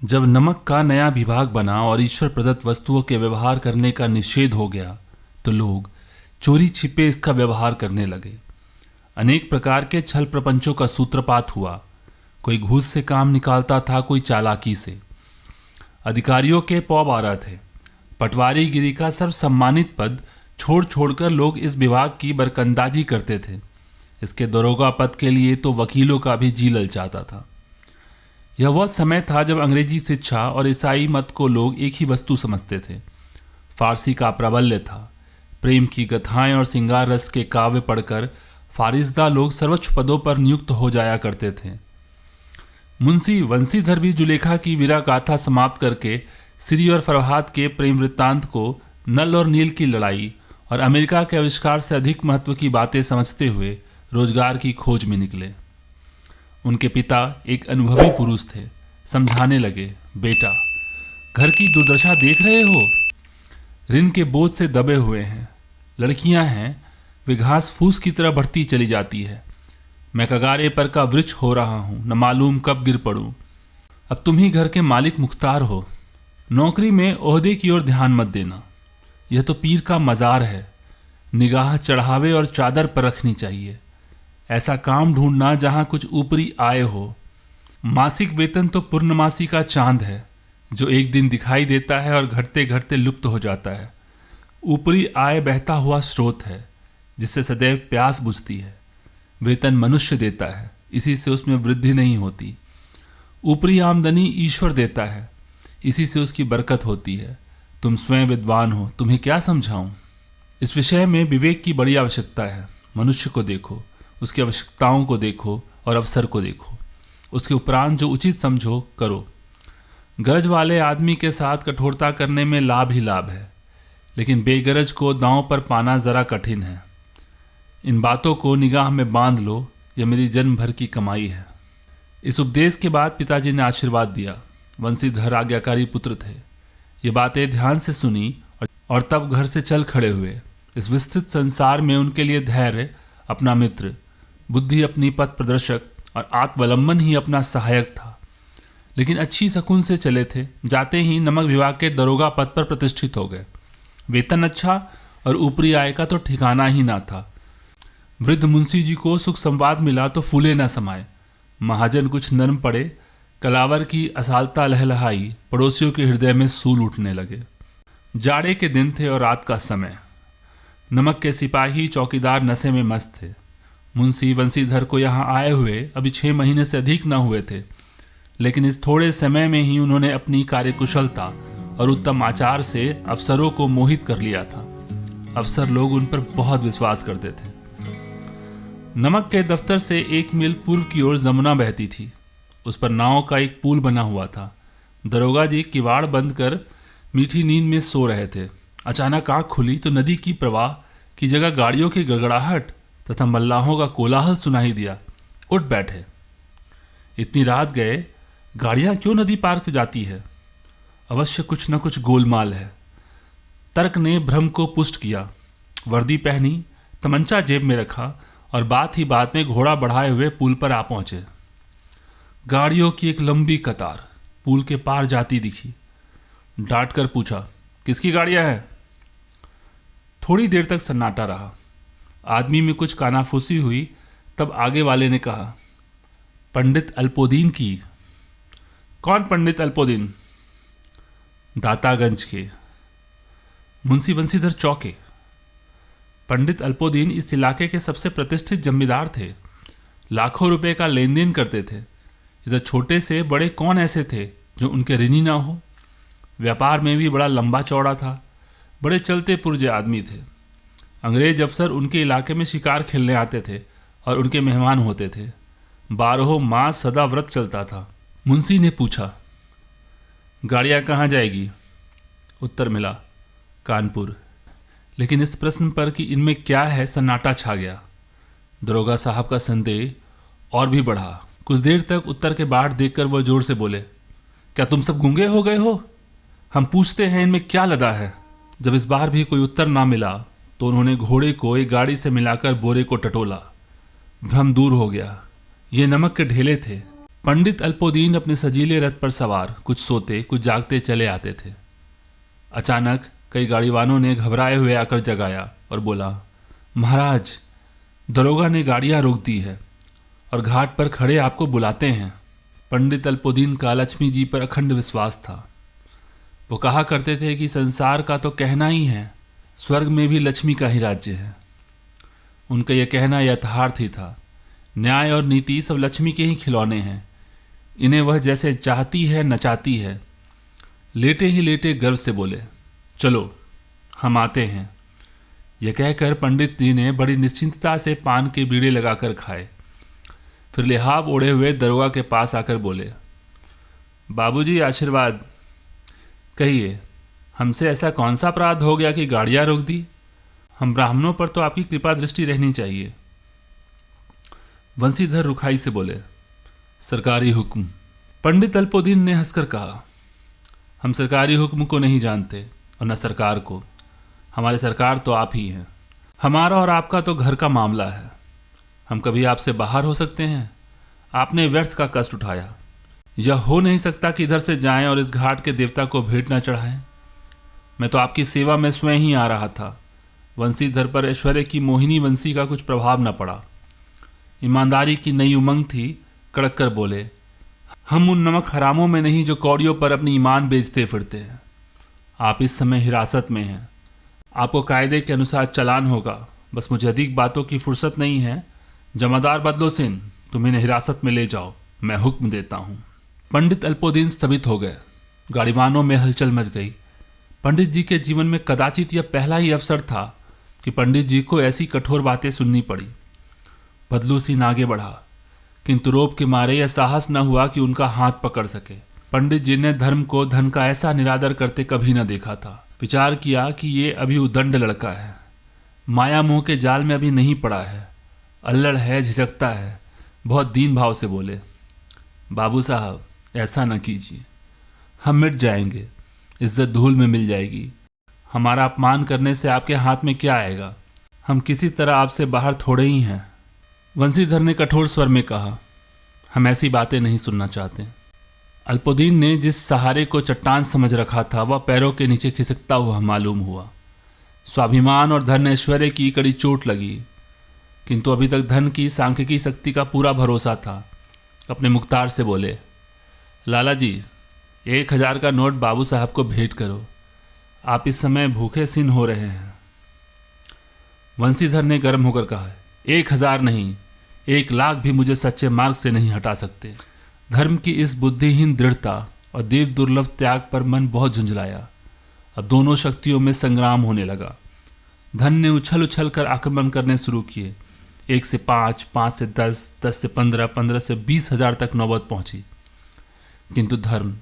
जब नमक का नया विभाग बना और ईश्वर प्रदत्त वस्तुओं के व्यवहार करने का निषेध हो गया तो लोग चोरी छिपे इसका व्यवहार करने लगे। अनेक प्रकार के छल प्रपंचों का सूत्रपात हुआ। कोई घूस से काम निकालता था, कोई चालाकी से। अधिकारियों के पौ 12 थे। पटवारी गिरी का सर्वसम्मानित पद छोड़ छोड़कर लोग इस विभाग की बरकंदाजी करते थे। इसके दरोगा पद के लिए तो वकीलों का भी जी ललचाता था। यह वह समय था जब अंग्रेजी शिक्षा और ईसाई मत को लोग एक ही वस्तु समझते थे। फारसी का प्राबल्य था। प्रेम की कथाएं और श्रृंगार रस के काव्य पढ़कर फारिस्दा लोग सर्वोच्च पदों पर नियुक्त हो जाया करते थे। मुंशी वंशीधर भी जुलेखा की वीरा गाथा समाप्त करके श्री और फरहाद के प्रेम वृत्तांत को, नल और नील की लड़ाई और अमेरिका के आविष्कार से अधिक महत्व की बातें समझते हुए रोजगार की खोज में निकले। उनके पिता एक अनुभवी पुरुष थे। समझाने लगे, बेटा, घर की दुर्दशा देख रहे हो? ऋण के बोझ से दबे हुए हैं। लड़कियां हैं, वे घास फूस की तरह बढ़ती चली जाती है। मैं कगारे पर का वृक्ष हो रहा हूं, न मालूम कब गिर पड़ूं। अब तुम ही घर के मालिक मुख्तार हो। नौकरी में ओहदे की ओर ध्यान मत देना। यह तो पीर का मज़ार है। निगाह चढ़ावे और चादर पर रखनी चाहिए। ऐसा काम ढूंढना जहां कुछ ऊपरी आय हो। मासिक वेतन तो पूर्णमासी का चांद है, जो एक दिन दिखाई देता है और घटते घटते लुप्त हो जाता है। ऊपरी आय बहता हुआ स्रोत है, जिससे सदैव प्यास बुझती है। वेतन मनुष्य देता है, इसी से उसमें वृद्धि नहीं होती। ऊपरी आमदनी ईश्वर देता है, इसी से उसकी बरकत होती है। तुम स्वयं विद्वान हो, तुम्हें क्या समझाऊं? इस विषय में विवेक की बड़ी आवश्यकता है। मनुष्य को देखो, उसकी आवश्यकताओं को देखो और अवसर को देखो। उसके उपरांत जो उचित समझो करो। गरज वाले आदमी के साथ कठोरता करने में लाभ ही लाभ है, लेकिन बेगरज को दांव पर पाना जरा कठिन है। इन बातों को निगाह में बांध लो, यह मेरी जन्म भर की कमाई है। इस उपदेश के बाद पिताजी ने आशीर्वाद दिया। वंशीधर आज्ञाकारी पुत्र थे। ये बातें ध्यान से सुनी और तब घर से चल खड़े हुए। इस विस्तृत संसार में उनके लिए धैर्य अपना मित्र, बुद्धि अपनी पथ प्रदर्शक और आत्मवलंबन ही अपना सहायक था। लेकिन अच्छी शकुन से चले थे। जाते ही नमक विभाग के दरोगा पद पर प्रतिष्ठित हो गए। वेतन अच्छा और ऊपरी आय का तो ठिकाना ही ना था। वृद्ध मुंशी जी को सुख संवाद मिला तो फूले न समाये। महाजन कुछ नर्म पड़े। कलावर की असालता लहलहाई। पड़ोसियों के हृदय में सूल उठने लगे। जाड़े के दिन थे और रात का समय। नमक के सिपाही चौकीदार नशे में मस्त थे। मुंशी वंशीधर को यहाँ आए हुए अभी 6 महीने से अधिक न हुए थे, लेकिन इस थोड़े समय में ही उन्होंने अपनी कार्यकुशलता और उत्तम आचार से अफसरों को मोहित कर लिया था। अफसर लोग उन पर बहुत विश्वास करते थे। नमक के दफ्तर से 1 मील पूर्व की ओर जमुना बहती थी। उस पर नाव का एक पुल बना हुआ था। दरोगा जी किवाड़ बंद कर मीठी नींद में सो रहे थे। अचानक आंख खुली तो नदी की प्रवाह की जगह गाड़ियों की गड़गड़ाहट तथा मल्लाहों का कोलाहल सुनाई दिया। उठ बैठे। इतनी रात गए, गाड़ियां क्यों नदी पार जाती है? अवश्य कुछ न कुछ गोलमाल है। तर्क ने भ्रम को पुष्ट किया। वर्दी पहनी, तमंचा जेब में रखा और बात ही बात में घोड़ा बढ़ाए हुए पुल पर आ पहुंचे। गाड़ियों की एक लंबी कतार पुल के पार जाती दिखी। डांट कर पूछा, किसकी गाड़ियां हैं? थोड़ी देर तक सन्नाटा रहा। आदमी में कुछ कानाफूसी हुई, तब आगे वाले ने कहा, पंडित अल्पोदीन की। कौन पंडित अल्पोदीन? दातागंज के। मुंशी वंशीधर चौके। पंडित अल्पोदीन इस इलाके के सबसे प्रतिष्ठित जमींदार थे। लाखों रुपए का लेन देन करते थे। इधर छोटे से बड़े कौन ऐसे थे जो उनके ऋणी ना हो? व्यापार में भी बड़ा लंबा चौड़ा था। बड़े चलते पुरजे आदमी थे। अंग्रेज अफसर उनके इलाके में शिकार खेलने आते थे और उनके मेहमान होते थे। 12 मास सदा व्रत चलता था। मुंशी ने पूछा, गाड़ियाँ कहाँ जाएगी? उत्तर मिला, कानपुर। लेकिन इस प्रश्न पर कि इनमें क्या है, सन्नाटा छा गया। दरोगा साहब का संदेह और भी बढ़ा। कुछ देर तक उत्तर के बाट देखकर वह जोर से बोले, क्या तुम सब गूंगे हो गए हो? हम पूछते हैं इनमें क्या लदा है? जब इस बार भी कोई उत्तर ना मिला तो उन्होंने घोड़े को एक गाड़ी से मिलाकर बोरे को टटोला। भ्रम दूर हो गया। ये नमक के ढेले थे। पंडित अल्पोदीन अपने सजीले रथ पर सवार कुछ सोते कुछ जागते चले आते थे। अचानक कई गाड़ीवानों ने घबराए हुए आकर जगाया और बोला, महाराज, दरोगा ने गाड़ियां रोक दी है और घाट पर खड़े आपको बुलाते हैं। पंडित अल्पोदीन का लक्ष्मी जी पर अखंड विश्वास था। वो कहा करते थे कि संसार का तो कहना ही है, स्वर्ग में भी लक्ष्मी का ही राज्य है। उनका यह कहना यथार्थ ही था। न्याय और नीति सब लक्ष्मी के ही खिलौने हैं। इन्हें वह जैसे चाहती है नचाती है। लेटे ही लेटे गर्व से बोले, चलो हम आते हैं। यह कहकर पंडित जी ने बड़ी निश्चिंतता से पान के बीड़े लगाकर खाए। फिर लिहाफ ओढ़े हुए दरोगा के पास आकर बोले, बाबूजी आशीर्वाद। कहिए, हमसे ऐसा कौन सा अपराध हो गया कि गाड़ियां रोक दी? हम ब्राह्मणों पर तो आपकी कृपा दृष्टि रहनी चाहिए। वंशीधर रुखाई से बोले, सरकारी हुक्म। पंडित अल्पोदीन ने हंसकर कहा, हम सरकारी हुक्म को नहीं जानते और न सरकार को। हमारे सरकार तो आप ही हैं। हमारा और आपका तो घर का मामला है। हम कभी आपसे बाहर हो सकते हैं? आपने व्यर्थ का कष्ट उठाया। यह हो नहीं सकता कि इधर से जाएं और इस घाट के देवता को भेंट न चढ़ाएं। मैं तो आपकी सेवा में स्वयं ही आ रहा था। वंशीधर पर ऐश्वर्य की मोहिनी वंशी का कुछ प्रभाव न पड़ा। ईमानदारी की नई उमंग थी। कड़क कर बोले, हम उन नमक हरामों में नहीं जो कौड़ियों पर अपनी ईमान बेचते फिरते हैं। आप इस समय हिरासत में हैं। आपको कायदे के अनुसार चालान होगा। बस मुझे अधिक बातों की फुर्सत नहीं है। जमादार बदलोसिन, तुम इन्हें हिरासत में ले जाओ, मैं हुक्म देता हूँ। पंडित अल्पोदीन स्तंभित हो गए। गाड़ीवानों में हलचल मच गई। पंडित जी के जीवन में कदाचित यह पहला ही अवसर था कि पंडित जी को ऐसी कठोर बातें सुननी पड़ी। बदलू सिंह आगे बढ़ा, किंतु रोब के मारे यह साहस न हुआ कि उनका हाथ पकड़ सके। पंडित जी ने धर्म को धन का ऐसा निरादर करते कभी न देखा था। विचार किया कि ये अभी उदंड लड़का है, माया मोह के जाल में अभी नहीं पड़ा है, अल्लड़ है, झिझकता है। बहुत दीन भाव से बोले, बाबू साहब ऐसा न कीजिए। हम मिट जाएंगे, इज्जत धूल में मिल जाएगी। हमारा अपमान करने से आपके हाथ में क्या आएगा? हम किसी तरह आपसे बाहर थोड़े ही हैं। वंशीधर ने कठोर स्वर में कहा, हम ऐसी बातें नहीं सुनना चाहते। अल्पोदीन ने जिस सहारे को चट्टान समझ रखा था वह पैरों के नीचे खिसकता हुआ मालूम हुआ। स्वाभिमान और धन ऐश्वर्य की कड़ी चोट लगी, किंतु अभी तक धन की सांख्यिकी शक्ति का पूरा भरोसा था। अपने मुख्तार से बोले, लाला जी 1000 का नोट बाबू साहब को भेंट करो। आप इस समय भूखे सिन हो रहे हैं। वंशीधर ने गर्म होकर कहा, 1000 नहीं, 1,00,000 भी मुझे सच्चे मार्ग से नहीं हटा सकते। धर्म की इस बुद्धिहीन दृढ़ता और देव दुर्लभ त्याग पर मन बहुत झुंझलाया। अब दोनों शक्तियों में संग्राम होने लगा। धन ने उछल उछल कर आक्रमण करने शुरू किए। 1 से 5, 5 से 10, 10 से 15, 15 से 20,000 तक नौबत पहुंची। किंतु धर्म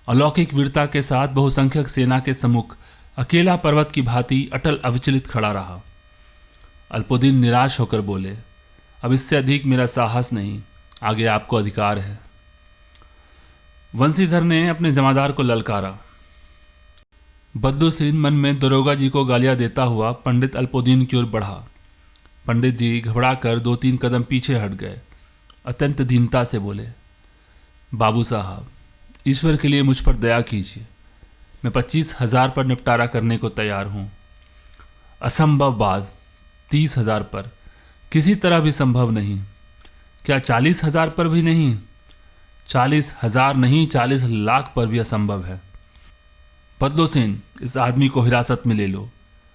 अलौकिक वीरता के साथ बहुसंख्यक सेना के सम्मुख अकेला पर्वत की भांति अटल अविचलित खड़ा रहा। अल्पोदीन निराश होकर बोले, अब इससे अधिक मेरा साहस नहीं, आगे आपको अधिकार है। वंशीधर ने अपने जमादार को ललकारा। बदलू सिंह मन में दरोगा जी को गालियां देता हुआ पंडित अल्पोदीन की ओर बढ़ा। पंडित जी घबराकर 2-3 कदम पीछे हट गए। अत्यंत दीनता से बोले, बाबू साहब ईश्वर के लिए मुझ पर दया कीजिए। मैं 25,000 पर निपटारा करने को तैयार हूँ। असंभव बात 30,000 पर किसी तरह भी संभव नहीं। क्या 40,000 पर भी नहीं? 40,000 नहीं, 40 लाख पर भी असंभव है। बदलो सिंह, इस आदमी को हिरासत में ले लो।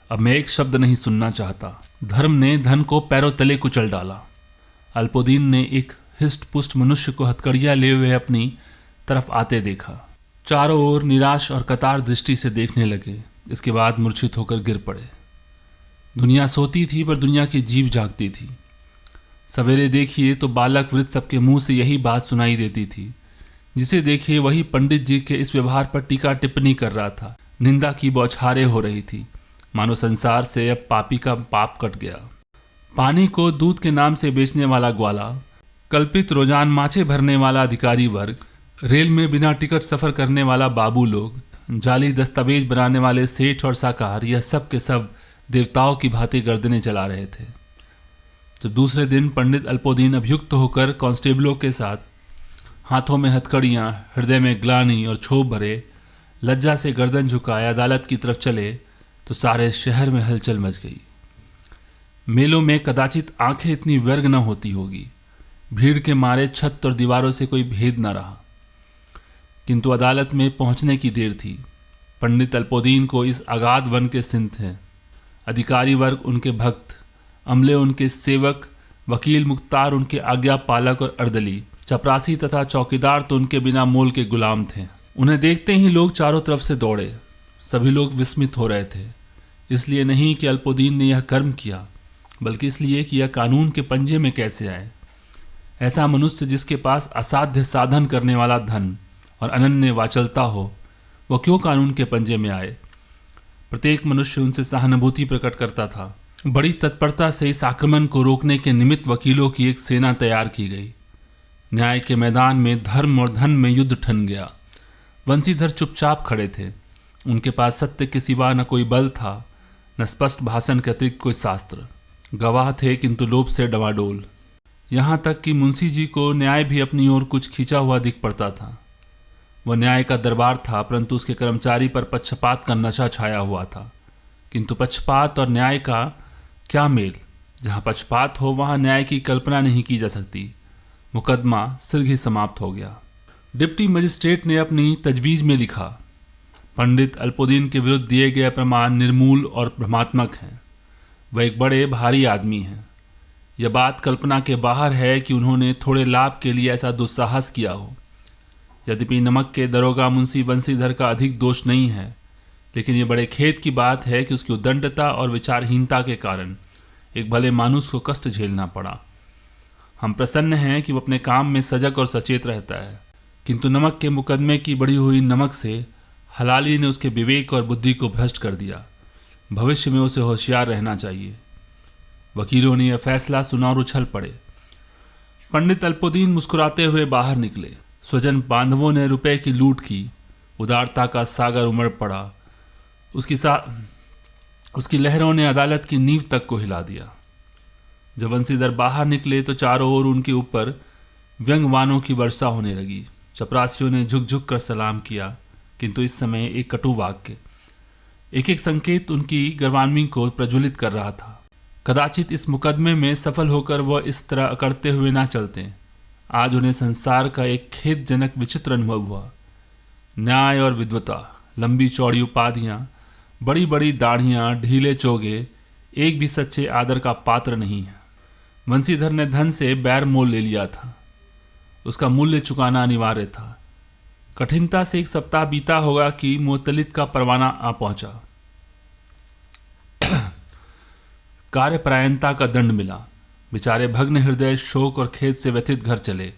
अब मैं एक शब्द नहीं सुनना चाहता। धर्म ने धन को पैरों तले कुचल डाला। अल्पोदीन ने एक हिस्ट पुष्ट मनुष्य को हथकड़ियां लिए हुए अपनी तरफ आते देखा। चारों ओर निराश और कतार दृष्टि से देखने लगे। इसके बाद मूर्छित होकर गिर पड़े। दुनिया सोती थी पर दुनिया की जीभ जागती थी। सवेरे देखिए तो बालक वृद्ध सबके मुंह से यही बात सुनाई देती थी। जिसे देखिए वही पंडित जी के इस व्यवहार पर टीका टिप्पणी कर रहा था। निंदा की बौछारें हो रही थी, मानो संसार से अब पापी का पाप कट गया। पानी को दूध के नाम से बेचने वाला ग्वाला, कल्पित रोजान माछे भरने वाला अधिकारी वर्ग, रेल में बिना टिकट सफर करने वाला बाबू लोग, जाली दस्तावेज बनाने वाले सेठ और साकार, यह सब के सब देवताओं की भांति गर्दनें चला रहे थे। जब दूसरे दिन पंडित अल्पोदीन अभियुक्त होकर कांस्टेबलों के साथ हाथों में हथकड़ियाँ, हृदय में ग्लानि और क्षोभ भरे, लज्जा से गर्दन झुकाए अदालत की तरफ चले तो सारे शहर में हलचल मच गई। मेलों में कदाचित आंखें इतनी व्यर्ग न होती होगी, भीड़ के मारे छत और दीवारों से कोई भेद न रहा। किंतु अदालत में पहुंचने की देर थी। पंडित अल्पोदीन को इस अगाध वन के सिंह थे। अधिकारी वर्ग उनके भक्त, अमले उनके सेवक, वकील मुख्तार उनके आज्ञा पालक और अर्दली, चपरासी तथा चौकीदार तो उनके बिना मोल के गुलाम थे। उन्हें देखते ही लोग चारों तरफ से दौड़े। सभी लोग विस्मित हो रहे थे, इसलिए नहीं कि अल्पोदीन ने यह कर्म किया, बल्कि इसलिए कि यह कानून के पंजे में कैसे आए। ऐसा मनुष्य जिसके पास असाध्य साधन करने वाला धन और अनन्य वाचलता हो, वह क्यों कानून के पंजे में आए। प्रत्येक मनुष्य उनसे सहानुभूति प्रकट करता था। बड़ी तत्परता से इस आक्रमण को रोकने के निमित्त वकीलों की एक सेना तैयार की गई। न्याय के मैदान में धर्म और धन में युद्ध ठन गया। वंशीधर चुपचाप खड़े थे। उनके पास सत्य के सिवा न कोई बल था, न स्पष्ट भाषण के अतिरिक्त कोई शास्त्र। गवाह थे किंतु लोभ से डवाडोल। यहाँ तक कि मुंशी जी को न्याय भी अपनी ओर कुछ खींचा हुआ दिख पड़ता था। वह न्याय का दरबार था, परंतु उसके कर्मचारी पर पक्षपात का नशा छाया हुआ था। किंतु पक्षपात और न्याय का क्या मेल। जहाँ पक्षपात हो वहाँ न्याय की कल्पना नहीं की जा सकती। मुकदमा शीघ्र ही समाप्त हो गया। डिप्टी मजिस्ट्रेट ने अपनी तजवीज़ में लिखा, पंडित अल्पोदीन के विरुद्ध दिए गए प्रमाण निर्मूल और भ्रमात्मक हैं। वह एक बड़े भारी आदमी हैं। यह बात कल्पना के बाहर है कि उन्होंने थोड़े लाभ के लिए ऐसा दुस्साहस किया हो। यद्यपि नमक के दरोगा मुंशी बंसीधर का अधिक दोष नहीं है, लेकिन यह बड़े खेद की बात है कि उसकी उद्दंडता और विचारहीनता के कारण एक भले मानुष को कष्ट झेलना पड़ा। हम प्रसन्न हैं कि वह अपने काम में सजग और सचेत रहता है, किंतु नमक के मुकदमे की बढ़ी हुई नमक से हलाली ने उसके विवेक और बुद्धि को भ्रष्ट कर दिया। भविष्य में उसे होशियार रहना चाहिए। वकीलों ने यह फैसला सुना और उछल पड़े। पंडित अल्पोदीन मुस्कुराते हुए बाहर निकले। स्वजन बांधवों ने रुपए की लूट की। उदारता का सागर उमड़ पड़ा। उसकी लहरों ने अदालत की नींव तक को हिला दिया। जब वंशीधर बाहर निकले तो चारों ओर उनके ऊपर व्यंग्यवाणों की वर्षा होने लगी। चपरासियों ने झुक झुक कर सलाम किया, किंतु इस समय एक कटु वाक्य, एक एक संकेत उनकी गर्वान्वी को प्रज्वलित कर रहा था। कदाचित इस मुकदमे में सफल होकर वह इस तरह अकड़ते हुए ना चलते। आज उन्हें संसार का एक खेदजनक विचित्र अनुभव हुआ। न्याय और विद्वता, लंबी चौड़ी उपाधियाँ, बड़ी बड़ी दाढ़ियाँ, ढीले चोगे, एक भी सच्चे आदर का पात्र नहीं है। वंशीधर ने धन से बैर मोल ले लिया था। उसका मूल्य चुकाना अनिवार्य था। कठिनता से एक सप्ताह बीता होगा कि मुअत्तलित का परवाना आ पहुंचा। कार्यपरायणता का दंड मिला। बेचारे भग्न हृदय शोक और खेद से व्यथित घर चले।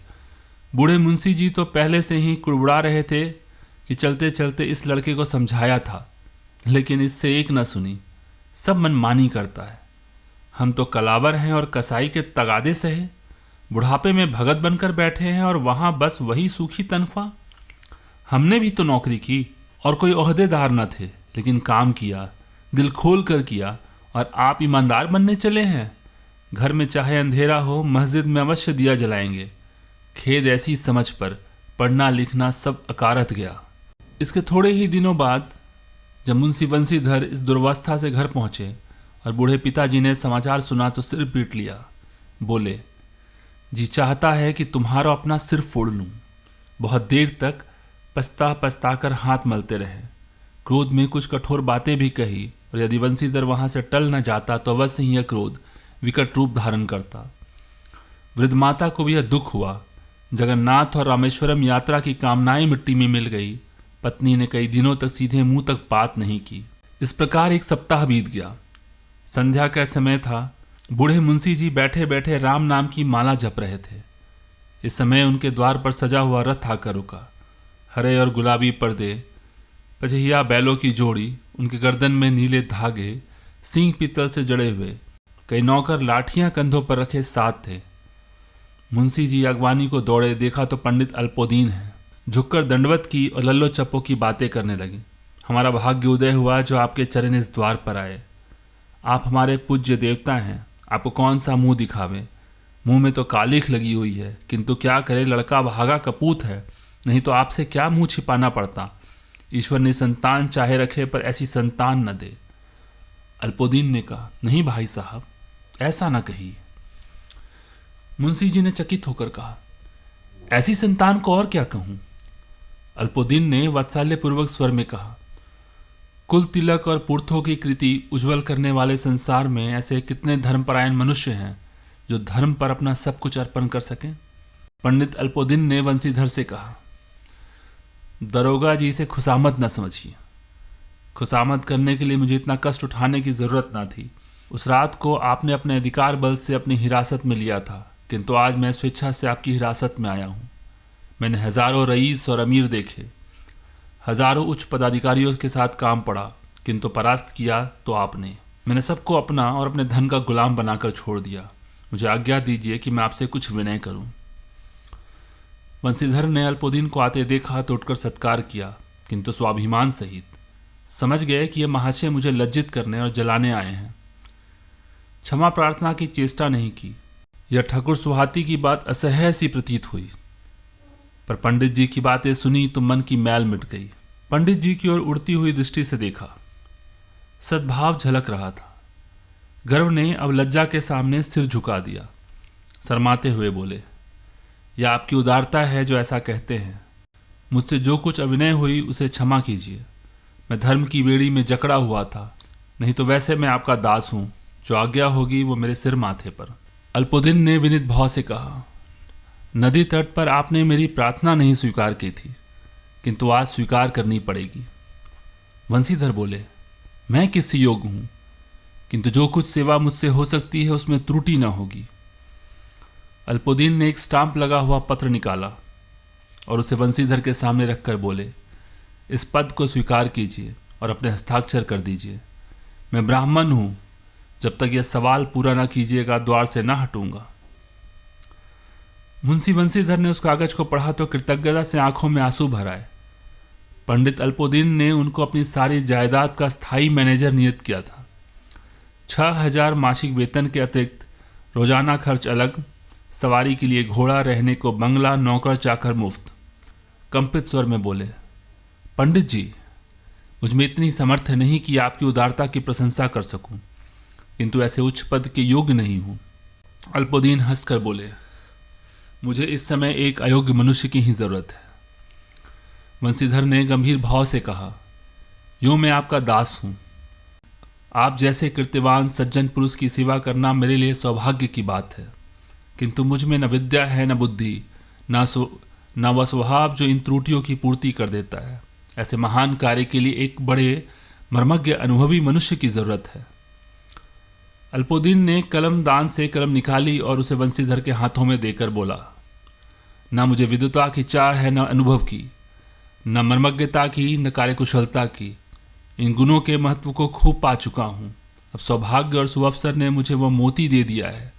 बूढ़े मुंशी जी तो पहले से ही कुड़बुड़ा रहे थे कि चलते चलते इस लड़के को समझाया था, लेकिन इससे एक न सुनी। सब मनमानी करता है। हम तो कलावर हैं और कसाई के तगादे से है। बुढ़ापे में भगत बनकर बैठे हैं और वहाँ बस वही सूखी तनख्वाह। हमने भी तो नौकरी की और कोई ओहदेदार न थे, लेकिन काम किया, दिल खोल कर किया, और आप ईमानदार बनने चले हैं। घर में चाहे अंधेरा हो, मस्जिद में अवश्य दिया जलाएंगे। खेद ऐसी समझ पर पढ़ना लिखना सब अकारत गया। इसके थोड़े ही दिनों बाद जब मुंशी बंसीधर इस दुर्वस्था से घर पहुंचे और बूढ़े पिताजी ने समाचार सुना तो सिर पीट लिया। बोले, जी चाहता है कि तुम्हारा अपना सिर फोड़ लूं। बहुत देर तक पछता पछता कर हाथ मलते रहे। क्रोध में कुछ कठोर बातें भी कही, और यदि वंशीधर वहां से टल न जाता तो अवश्य ही यह क्रोध विकट रूप धारण करता। वृद्ध माता को भी यह दुख हुआ। जगन्नाथ और रामेश्वरम यात्रा की कामनाएं मिट्टी में मिल गई। पत्नी ने कई दिनों तक सीधे मुंह तक बात नहीं की। इस प्रकार एक सप्ताह बीत गया। संध्या का समय था। बूढ़े मुंशी जी बैठे बैठे राम नाम की माला जप रहे थे। इस समय उनके द्वार पर सजा हुआ रथ आकर रुका। हरे और गुलाबी पर्दे, पचहिया बैलों की जोड़ी, उनके गर्दन में नीले धागे, सींग पीतल से जड़े हुए, कई नौकर लाठियां कंधों पर रखे साथ थे। मुंशी जी अगवानी को दौड़े, देखा तो पंडित अल्पोदीन है। झुककर दंडवत की और लल्लो चप्पो की बातें करने लगे। हमारा भाग्य उदय हुआ जो आपके चरण इस द्वार पर आए। आप हमारे पूज्य देवता हैं, आपको कौन सा मुंह दिखावे। मुंह में तो कालिख लगी हुई है, किंतु क्या करे, लड़का भागा कपूत है, नहीं तो आपसे क्या मुंह छिपाना पड़ता। ईश्वर ने संतान चाहे रखे पर ऐसी संतान न दे। अल्पोदीन ने कहा, नहीं भाई साहब, ऐसा ना कहिए। मुंशी जी ने चकित होकर कहा, ऐसी संतान को और क्या कहूं। अल्पोदीन ने वात्सल्यपूर्वक स्वर में कहा, कुल तिलक और पुरथों की कृति उज्जवल करने वाले संसार में ऐसे कितने धर्मपरायण मनुष्य हैं जो धर्म पर अपना सब कुछ अर्पण कर सकें। पंडित अल्पोदीन ने वंशीधर से कहा, दरोगा जी से खुशामद न समझिए। खुशामद करने के लिए मुझे इतना कष्ट उठाने की जरूरत ना थी। उस रात को आपने अपने अधिकार बल से अपनी हिरासत में लिया था, किंतु आज मैं स्वेच्छा से आपकी हिरासत में आया हूँ। मैंने हजारों रईस और अमीर देखे, हजारों उच्च पदाधिकारियों के साथ काम पड़ा, किंतु परास्त किया तो आपने। मैंने सबको अपना और अपने धन का गुलाम बनाकर छोड़ दिया। मुझे आज्ञा दीजिए कि मैं आपसे कुछ विनय करूं। वंशीधर ने अल्पोदीन को आते देखा तो उठकर सत्कार किया, किंतु स्वाभिमान सहित। समझ गए कि ये महाशय मुझे लज्जित करने और जलाने आए हैं। क्षमा प्रार्थना की चेष्टा नहीं की। यह ठाकुर सुहाती की बात असह्य सी प्रतीत हुई, पर पंडित जी की बातें सुनी तो मन की मैल मिट गई। पंडित जी की ओर उड़ती हुई दृष्टि से देखा, सद्भाव झलक रहा था। गर्व ने अब लज्जा के सामने सिर झुका दिया। शर्माते हुए बोले, यह आपकी उदारता है जो ऐसा कहते हैं। मुझसे जो कुछ अभिनय हुई उसे क्षमा कीजिए। मैं धर्म की बेड़ी में जकड़ा हुआ था, नहीं तो वैसे मैं आपका दास हूं। जो आज्ञा होगी वो मेरे सिर माथे पर। अल्पोदीन ने विनीत भाव से कहा, नदी तट पर आपने मेरी प्रार्थना नहीं स्वीकार की थी, किंतु आज स्वीकार करनी पड़ेगी। वंशीधर बोले, मैं किस योग्य हूं, किंतु जो कुछ सेवा मुझसे हो सकती है उसमें त्रुटि न होगी। अल्पोदीन ने एक स्टाम्प लगा हुआ पत्र निकाला और उसे वंशीधर के सामने रखकर बोले, इस पद को स्वीकार कीजिए और अपने हस्ताक्षर कर दीजिए। मैं ब्राह्मण हूं, जब तक यह सवाल पूरा न कीजिएगा द्वार से न हटूंगा। मुंशी वंशीधर ने उस कागज को पढ़ा तो कृतज्ञता से आंखों में आंसू भर आए। पंडित अल्पोदीन ने उनको अपनी सारी जायदाद का स्थायी मैनेजर नियुक्त किया था। 6,000 मासिक वेतन के अतिरिक्त रोजाना खर्च अलग, सवारी के लिए घोड़ा, रहने को बंगला, नौकर चाकर मुफ्त। कंपित स्वर में बोले, पंडित जी, मुझ में इतनी समर्थ नहीं कि आपकी उदारता की प्रशंसा कर सकूं, किंतु ऐसे उच्च पद के योग्य नहीं हूं। अल्पोदीन हंसकर बोले, मुझे इस समय एक अयोग्य मनुष्य की ही जरूरत है। वंशीधर ने गंभीर भाव से कहा, यूं मैं आपका दास हूं। आप जैसे कृत्यवान सज्जन पुरुष की सेवा करना मेरे लिए सौभाग्य की बात है, किंतु मुझ में न विद्या है, न बुद्धि, न वह स्वभाव जो इन त्रुटियों की पूर्ति कर देता है। ऐसे महान कार्य के लिए एक बड़े मर्मज्ञ अनुभवी मनुष्य की जरूरत है। अल्पोदीन ने कलम दान से कलम निकाली और उसे वंशीधर के हाथों में देकर बोला, न मुझे विद्वता की चाह है, न अनुभव की, न मर्मज्ञता की, न कार्यकुशलता की। इन गुणों के महत्व को खूब पा चुका हूं। अब सौभाग्य और सुअवसर ने मुझे वह मोती दे दिया है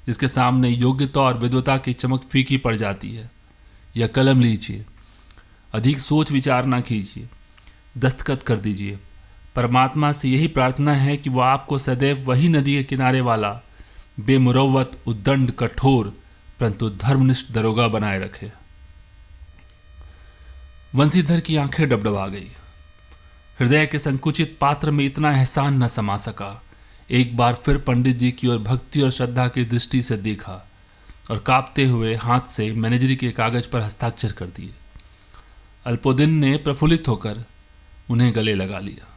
जिसके सामने योग्यता और विद्वता की चमक फीकी पड़ जाती है। यह कलम लीजिए, अधिक सोच विचार ना कीजिए, दस्तखत कर दीजिए। परमात्मा से यही प्रार्थना है कि वह आपको सदैव वही नदी के किनारे वाला बेमुरव्वत, उद्दंड, कठोर परंतु धर्मनिष्ठ दरोगा बनाए रखे। वंशीधर की आंखें डबडबा गई। हृदय के संकुचित पात्र में इतना एहसान न समा सका। एक बार फिर पंडित जी की ओर भक्ति और श्रद्धा की दृष्टि से देखा और कांपते हुए हाथ से मैनेजरी के कागज पर हस्ताक्षर कर दिए। अल्पोदीन ने प्रफुल्लित होकर उन्हें गले लगा लिया।